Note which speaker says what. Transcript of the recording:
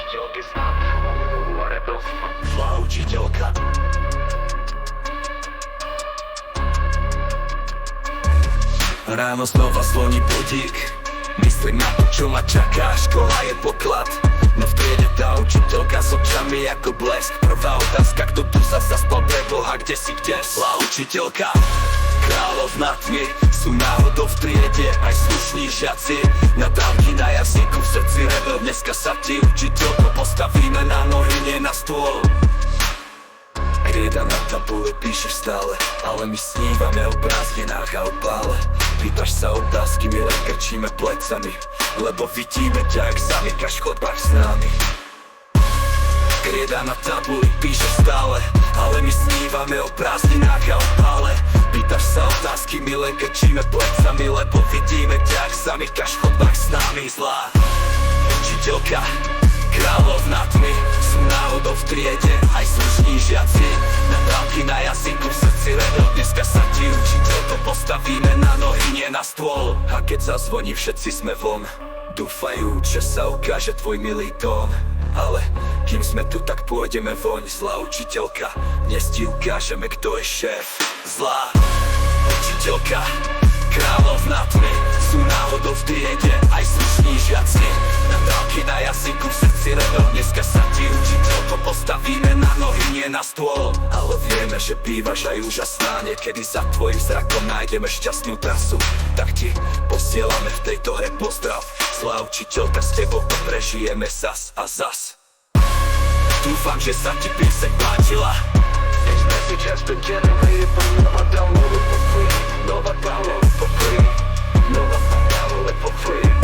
Speaker 1: učiteľky snad zlá učiteľka. Ráno znova zvoní budík, myslím na to, čo ma čaká. Škola je poklad, no v triede tá učiteľka s očami ako blesk. Prvá otázka, kto tu sa zaspal pre Boha, kde si kde? Zlá učiteľka. Kráľovná tmy sú náhodou v triede, aj slušní žiaci. Nadávky na jazyku, v srdci rebel. Dneska sa ti učiteľko postavíme na nohy, nie na stôl. Trieda na tabule píšeš stále, ale my snívame o prázdninách a o pále. Pýtaš sa otázky, my len krčíme plecami, lebo vidíme ťa, ak zamykaš v chodbách s nami. Trieda na tabuli píšeš stále, ale my snívame o prázdninách a o pále. Pýtaš sa otázky, my len krčíme plecami, lebo vidíme ťa, ak zamykaš v chodbách s nami. Zlá učiteľka, kráľovná tmy sú náhodou v triede, aj slušní žiaci. Nadávky na jazyku, v srdci rebel. Dneska sa ti učiteľko postavíme na nohy, nie na stôl. A keď zazvoní, všetci sme von, dúfajú, že sa ukáže tvoj milý tón. Ale kým sme tu, tak pôjdeme voň. Zlá učiteľka, dnes ti ukážeme, kto je šéf. Zlá učiteľka, kráľovná tmy sú náhodou v triede, aj slušní žiaci. Nadávky na jazyku, v srdci rebel. Dneska sa ti učiteľko postavíme na nohy, nie na stôl. Ale vieme, že bývaš aj úžasná, niekedy za tvojim zrakom nájdeme šťastnú trasu. Tak ti posielame v tejto hre pozdrav. Zlá učiteľka, s tebou to prežijeme zas a zas. Dúfam, že sa ti pieseň páčila. This message has been generated from Nova. Download it for free. Nova, download it for free. Nova, download it for free.